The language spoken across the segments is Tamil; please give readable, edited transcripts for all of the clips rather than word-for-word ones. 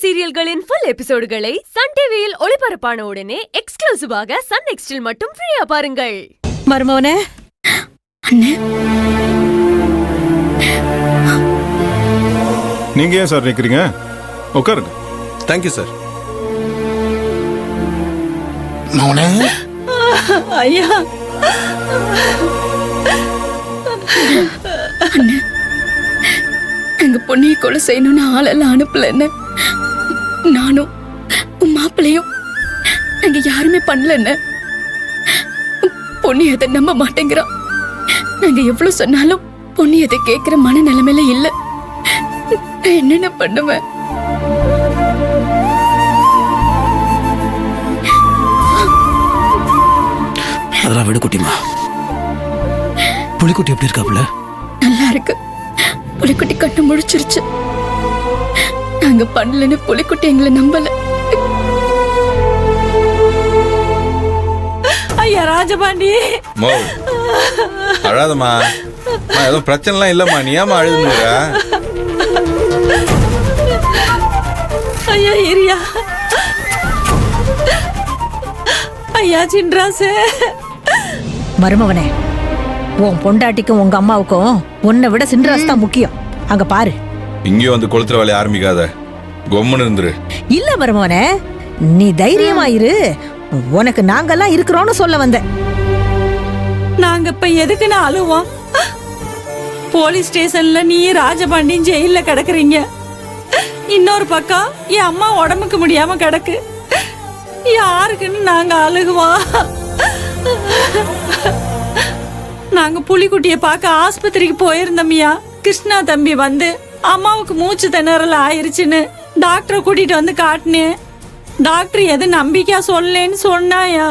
சீரியல்களின் ஃபுல் எபிசோடுகளை சன் டிவியில் ஒளிபரப்பான உடனே எக்ஸ்க்ளூசிவாக சன் நெக்ஸ்டில் மட்டும் ஃப்ரீயா பாருங்கள். மருமவனே, அண்ணே, நீங்க ஏன் சார் நிக்கிறீங்க? உட்காருங்க. Thank you sir. மௌனே, ஐயா, அண்ணே, எங்க பொண்ணையை கொலை செய்யணும்னு ஆளெல்லாம் அனுப்பலன்னு நானும் உன் மாப்பிள்ளையும் நாங்க யாருமே பண்ணலன்னு பொண்ணு அதை நம்ப மாட்டேங்கிறான். நாங்க எவ்வளவு சொன்னாலும் பொண்ணு அதை கேட்கிற மனநிலைமையில இல்ல. நான் என்னென்ன பண்ணுவேன்? அதெல்லாம் விடு குட்டிமா. புலிக்குட்டி எப்படி இருக்காப்புல? நல்லா இருக்கு. புலிக்குட்டி கண்ணு முழிச்சிருச்சு. நாங்க பண்ணலன்னு புலிக்குட்டி எங்களை நம்பல. ஐயா ராஜபாண்டி, அழாதம்மா. ஏதோ பிரச்சனைலாம் இல்லம்மா, நீ ஏமா அழுதுங்க? ஐயா ஏரியா, ஐயா சின்ராசு. மருமவனே, உன் பொண்டாட்டிக்கும் உங்க அம்மாவுக்கும் உன்னை விட சின்ராஸ் தான் முக்கியம். அங்க பாரு. இங்கேயும் வந்து கொளுத்துற வேலையை ஆரம்பிக்காத, கொம்முன்னு இருந்துரு. இல்ல மருமவனே, நீ தைரியமா இரு. உனக்கு நாங்கெல்லாம் இருக்கிறோம்னு சொல்ல வந்தேன். நாங்க இப்ப எதுக்குன்னு அழுவோம்? போலீஸ் ஸ்டேஷன்ல நீ ராஜபாண்டியும் ஜெயில கிடக்குறீங்க. இன்னொரு பக்கம் என் அம்மா உடம்புக்கு முடியாம கிடக்கு. யாருக்குன்னு நாங்க அழுகுவோம்? நாங்க புலிக்குட்டிய பார்க்க ஆஸ்பத்திரிக்கு போயிருந்தோம்யா. கிருஷ்ணா தம்பி வந்து அம்மாவுக்கு மூச்சு திணறல் ஆயிருச்சுன்னு டாக்டரை கூட்டிட்டு வந்து காட்டினேன். டாக்டர் எது நம்பிக்கையா சொல்லேன்னு சொன்னாயா.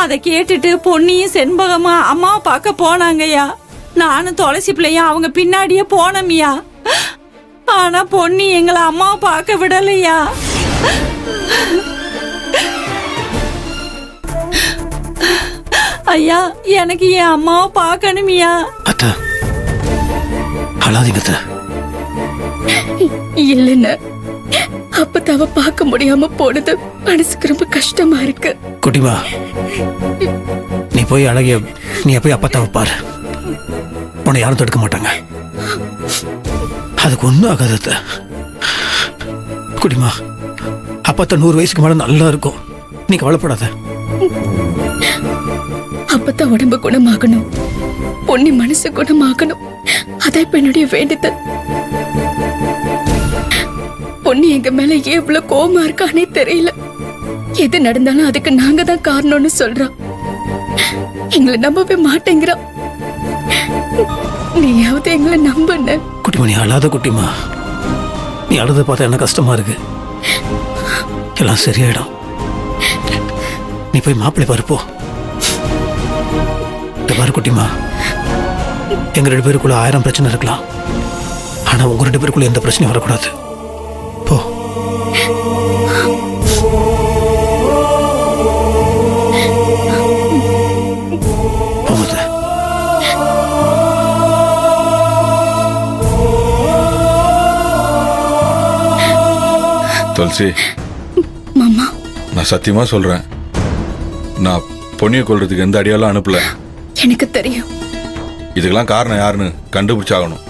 அதை கேட்டுட்டு பொன்னியும் செண்பகமா அம்மாவை பார்க்க போனாங்கய்யா. நானும் துளசி பிள்ளையும் அவங்க பின்னாடியே போனோம்யா. ஆனா பொன்னி எங்களை அம்மாவை பார்க்க விடலையா. ஐயா, எனக்கு என் அம்மாவை பார்க்கணுமியா. அத்தா, அழாதீங்க அத்தா. இல்லைன்னு அப்பதாவ பார்க்க முடியாம போனது மனசுக்கு ரொம்ப கஷ்டமா இருக்கு. குட்டிமா, நீ போய் அழகிய, நீ போய் அப்பத்தாவை பாரு. உன்னை யாரும் தடுக்க மாட்டாங்க. அதுக்கு ஒன்றும் ஆகாது அத்தா. குட்டிமா, அப்பத்தா 100 வயசுக்கு மேல நல்லா இருக்கும். நீ கவலைப்படாத. அப்பதான் உடம்பு குணமாகணும், பொன்னி மனசு குணமாகணும். அதான் இப்ப என்னுடைய வேண்டுதல். பொன்னி எங்க மேல எவ்வளவு கோபமா இருக்கானே தெரியல. எது நடந்தாலும் அதுக்கு நாங்க தான் காரணம்னு சொல்றான். எங்களை நம்பவே மாட்டேங்கிறான். நீயாவது எங்களை நம்புன. குட்டிமா, நீ அழாத குட்டிமா. நீ அழுத பார்த்தா என்ன கஷ்டமா இருக்கு. எல்லாம் சரியாயிடும். நீ போய் மாப்பிள்ளை பாருப்போ. பாரு குட்டிமா, எங்க 2 பேருக்குள்ள 1000 பிரச்சனை இருக்கலாம். ஆனா உங்க 2 பேருக்குள்ள எந்த பிரச்சனையும் வரக்கூடாது. போ. துளசி, மாமா, நான் சத்தியமா சொல்றேன், நான் பொன்னியை கொல்றதுக்கு எந்த அடியாலும் அனுப்பல. எனக்கு தெரியும். இதுக்கெல்லாம் காரணம் யாருன்னு கண்டுபிடிச்சாகணும்.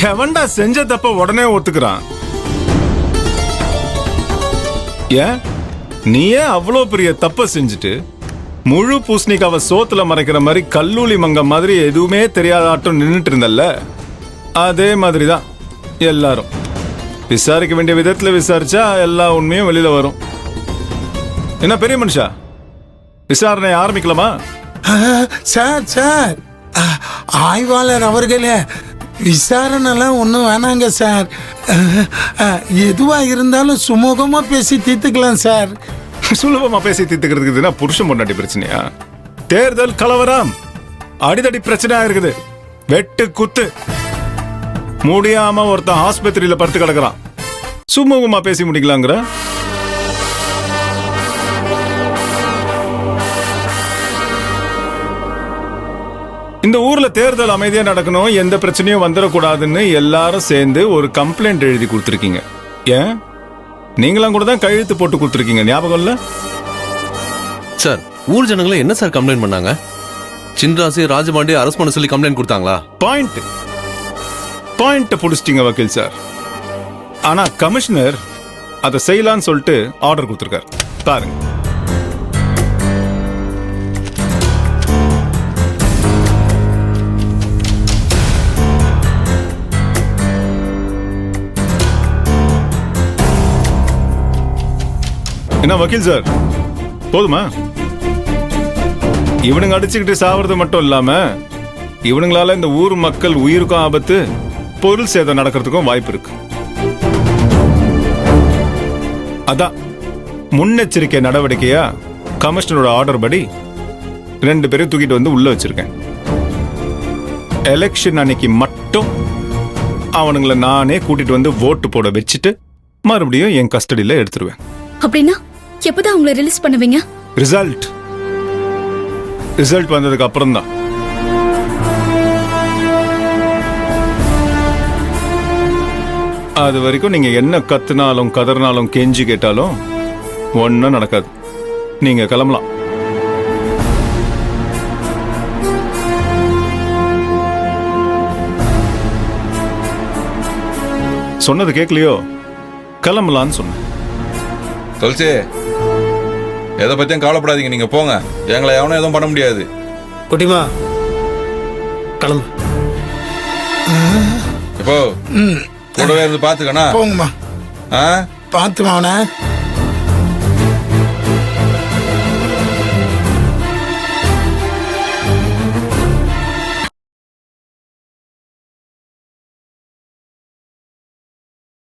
எவன்டா செஞ்ச தப்ப உடனே ஒத்துக்கிறான்? ஏன் நீயே அவ்வளோ பெரிய தப்ப செஞ்சுட்டு முழு பூசணிக்காவ சோத்துல மறைக்கிற மாதிரி கல்லூலி மங்க மாதிரி எதுவுமே தெரியாதாட்டம் நின்றுட்டு இருந்தல்ல? அதே மாதிரிதான் எல்லாரும். விசாரிக்க வேண்டிய விதத்துல விசாரிச்சா எல்லா உண்மையும் வெளியில வரும். என்ன பெரிய மனுஷா, விசாரணை ஆரம்பிக்கலாமா? சார் சார், ஆய்வாளர் அவர்களே, விசாரணைலாம் ஒன்றும் வேணாங்க சார். எதுவாக இருந்தாலும் சுமூகமாக பேசி தீர்த்துக்கலாம் சார். சுலபமாக பேசி தீர்த்துக்கிறதுக்கு புருஷன் பொண்டாட்டி பிரச்சனையா? தேர்தல் கலவரம், அடிதடி பிரச்சனையா இருக்குது. வெட்டு குத்து முடியாம ஒருத்தன் ஆஸ்பத்திரியில படுத்து கிடக்குறான். சுமூகமா பேசி முடிக்கலாங்கிற? இந்த ஊர்ல தேர்தல் அமைதியா நடக்கணும், எந்த பிரச்சனையும் வந்துடக்கூடாதுன்னு எல்லாரும் சேர்ந்து ஒரு கம்ப்ளைண்ட் எழுதி கொடுத்துருக்கீங்க. ஏன் நீங்களாம் கூட தான் கையெழுத்து போட்டு கொடுத்துருக்கீங்க, ஞாபகம் இல்ல? சார், ஊர் ஜனங்களை என்ன சார் கம்ப்ளைண்ட் பண்ணாங்க? சின்ராசி ராஜபாண்டி அரெஸ்ட் பண்ண சொல்லி கம்ப்ளைண்ட் கொடுத்தாங்களா? பாயிண்ட் புடிச்சிட்டீங்க வக்கீல் சார். ஆனா கமிஷனர் அதை செய்யலான்னு சொல்லிட்டு ஆர்டர் கொடுத்துருக்காரு. பாருங்க. என்ன வக்கீல் சார், போதுமா? இவனுங்க அடிச்சுக்கிட்டு சாவறது மட்டும் இல்லாம இவனுங்களால இந்த ஊர் மக்கள் உயிருக்கும் ஆபத்து, பொருள் சேதம் நடக்கிறதுக்கும் வாய்ப்பு இருக்கு. அதான் முன்னெச்சரிக்கை நடவடிக்கையா கமிஷனரோட ஆர்டர் படி 2 பேரையும் தூக்கிட்டு வந்து உள்ள வச்சிருக்கேன். எலெக்ஷன் அன்னைக்கு மட்டும் அவனுங்களை நானே கூட்டிட்டு வந்து ஓட்டு போட வச்சுட்டு மறுபடியும் என் கஸ்டடியில எடுத்துருவேன். அப்படின்னா எப்பதான் உங்களை ரிலீஸ் பண்ணுவீங்க? ரிசல்ட் வந்ததுக்கு அப்புறம் தான். அது வரைக்கும் நீங்க என்ன கத்துனாலும் கதறினாலும் கெஞ்சி கேட்டாலும் ஒன்னும் நடக்காது. நீங்க கிளம்பலாம். சொன்னது கேட்கலையோ? கிளம்பலான்னு சொன்னேன். தொல்சி, எதை பத்தியும் கவலைப்படாதீங்க, நீங்க போங்க. எங்களை எவனும் எதுவும் பண்ண முடியாது. குட்டிமா கிளம்பு. இப்போ கூடவே இருந்து பாத்துக்கண்ணா. போங்கம்மா, ஆ பார்த்துமா அவனை.